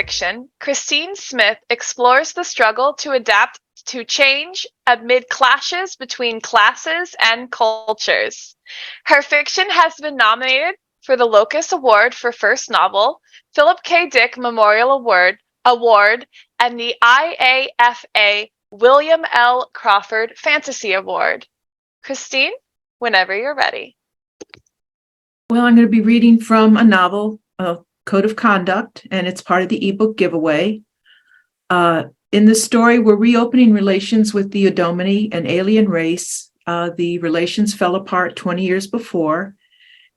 fiction, Kristine Smith explores the struggle to adapt to change amid clashes between classes and cultures. Her fiction has been nominated for the Locus Award for First Novel, Philip K. Dick Memorial Award, and the IAFA William L. Crawford Fantasy Award. Kristine, whenever you're ready. Well, I'm going to be reading from a novel, Code of Conduct, and it's part of the ebook giveaway. In this story, we're reopening relations with the Odomini, an alien race. The relations fell apart 20 years before,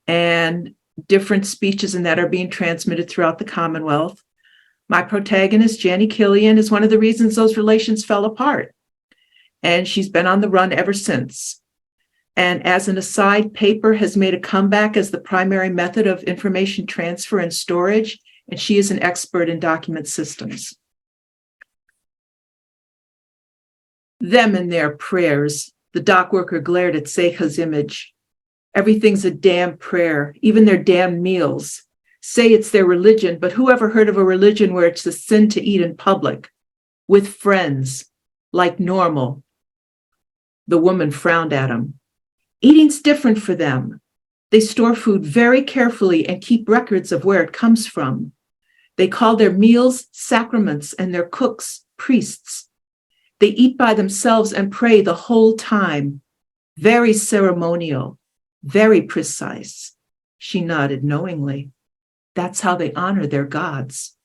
and different speeches in that are being transmitted throughout the Commonwealth. My protagonist, Janny Killian, is one of the reasons those relations fell apart, and she's been on the run ever since. And as an aside, paper has made a comeback as the primary method of information transfer and storage, and she is an expert in document systems. Them and their prayers. The dock worker glared at Secha's image. Everything's a damn prayer, even their damn meals. Say it's their religion, but who ever heard of a religion where it's a sin to eat in public, with friends, like normal? The woman frowned at him. Eating's different for them. They store food very carefully and keep records of where it comes from. They call their meals sacraments and their cooks priests. They eat by themselves and pray the whole time. Very ceremonial, very precise. She nodded knowingly. That's how they honor their gods.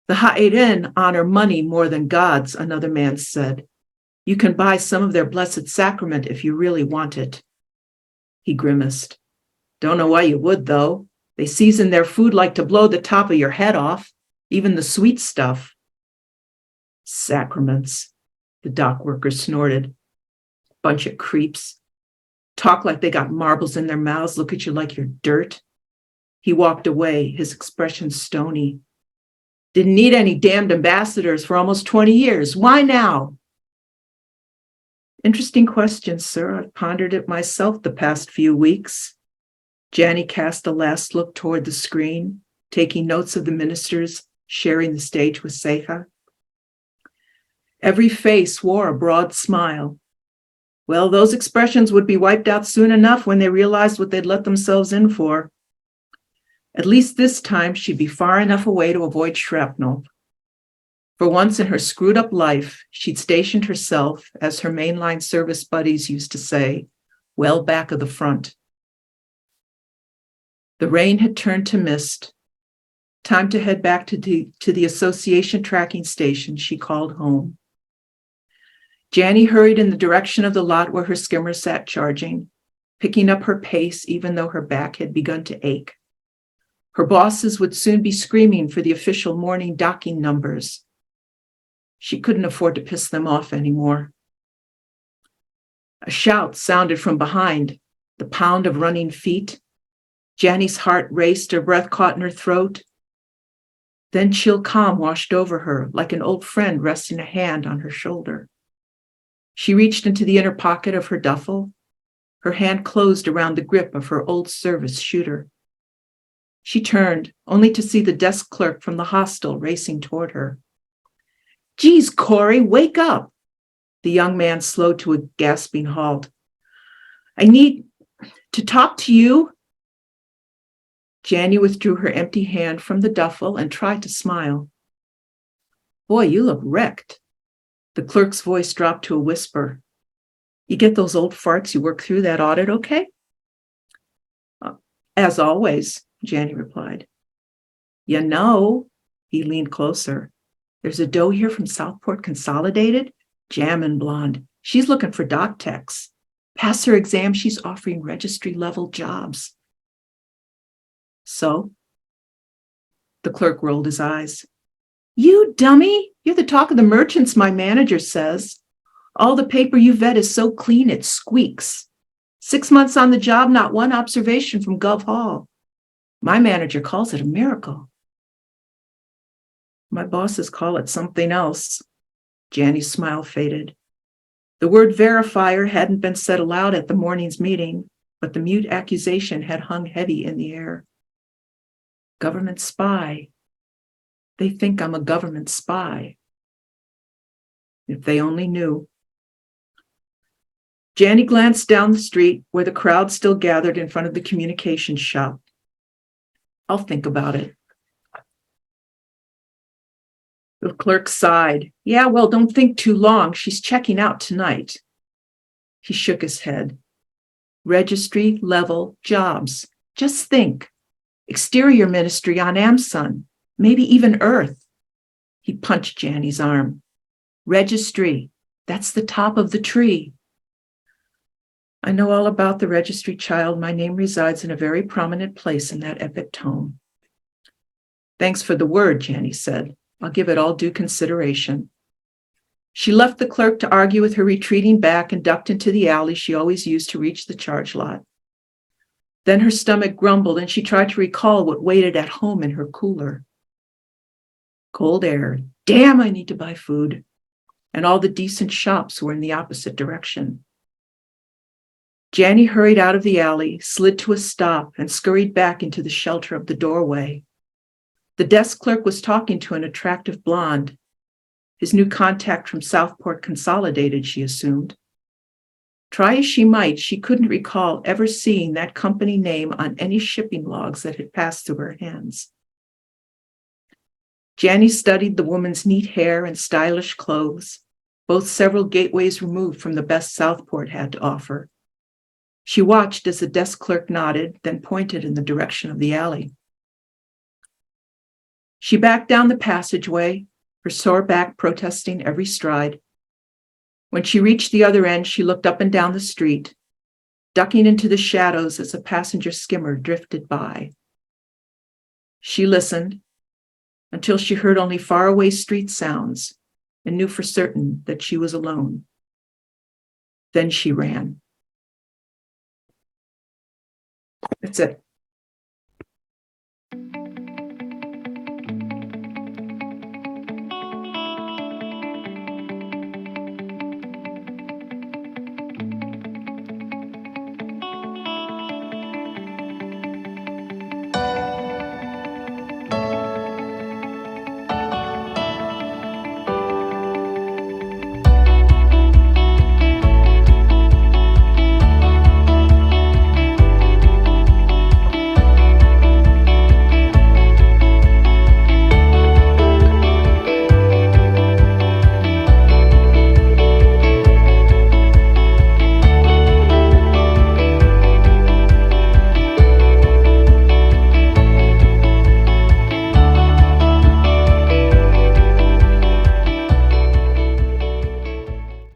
The Ha'irin honor money more than gods, another man said. You can buy some of their blessed sacrament if you really want it. He grimaced. Don't know why you would, though. They season their food like to blow the top of your head off, even the sweet stuff. Sacraments, the dock worker snorted. Bunch of creeps. Talk like they got marbles in their mouths, look at you like you're dirt. He walked away, his expression stony. Didn't need any damned ambassadors for almost 20 years. Why now? Interesting question, sir. I've pondered it myself the past few weeks. Janny cast a last look toward the screen, taking notes of the ministers sharing the stage with Secha. Every face wore a broad smile. Well, those expressions would be wiped out soon enough when they realized what they'd let themselves in for. At least this time she'd be far enough away to avoid shrapnel. For once in her screwed-up life, she'd stationed herself, as her mainline service buddies used to say, well back of the front. The rain had turned to mist. Time to head back to the association tracking station she called home. Janny hurried in the direction of the lot where her skimmer sat charging, picking up her pace even though her back had begun to ache. Her bosses would soon be screaming for the official morning docking numbers. She couldn't afford to piss them off anymore. A shout sounded from behind, the pound of running feet. Janny's heart raced, her breath caught in her throat. Then chill calm washed over her, like an old friend resting a hand on her shoulder. She reached into the inner pocket of her duffel. Her hand closed around the grip of her old service shooter. She turned, only to see the desk clerk from the hostel racing toward her. Geez, Corey, wake up. The young man slowed to a gasping halt. I need to talk to you. Janny withdrew her empty hand from the duffel and tried to smile. Boy, you look wrecked. The clerk's voice dropped to a whisper. You get those old farts you work through that audit okay? As always, Janny replied. You know, he leaned closer. There's a doe here from Southport Consolidated, jammin' blonde. She's looking for doc techs. Pass her exam, she's offering registry-level jobs. So? The clerk rolled his eyes. You dummy! You're the talk of the merchants, my manager says. All the paper you vet is so clean it squeaks. 6 months on the job, not one observation from Gov Hall. My manager calls it a miracle. My bosses call it something else. Janny's smile faded. The word verifier hadn't been said aloud at the morning's meeting, but the mute accusation had hung heavy in the air. Government spy. They think I'm a government spy. If they only knew. Janny glanced down the street where the crowd still gathered in front of the communications shop. I'll think about it. The clerk sighed. Yeah, well, don't think too long. She's checking out tonight. He shook his head. Registry level jobs. Just think. Exterior ministry on Amsun. Maybe even Earth. He punched Janny's arm. Registry. That's the top of the tree. I know all about the registry, child. My name resides in a very prominent place in that epic tome. Thanks for the word, Janny said. I'll give it all due consideration. She left the clerk to argue with her retreating back and ducked into the alley she always used to reach the charge lot. Then her stomach grumbled and she tried to recall what waited at home in her cooler. Cold air. Damn, I need to buy food. And all the decent shops were in the opposite direction. Janny hurried out of the alley, slid to a stop, and scurried back into the shelter of the doorway. The desk clerk was talking to an attractive blonde. His new contact from Southport Consolidated, she assumed. Try as she might, she couldn't recall ever seeing that company name on any shipping logs that had passed through her hands. Janny studied the woman's neat hair and stylish clothes, both several gateways removed from the best Southport had to offer. She watched as the desk clerk nodded, then pointed in the direction of the alley. She backed down the passageway, her sore back protesting every stride. When she reached the other end, she looked up and down the street, ducking into the shadows as a passenger skimmer drifted by. She listened until she heard only faraway street sounds and knew for certain that she was alone. Then she ran. That's it.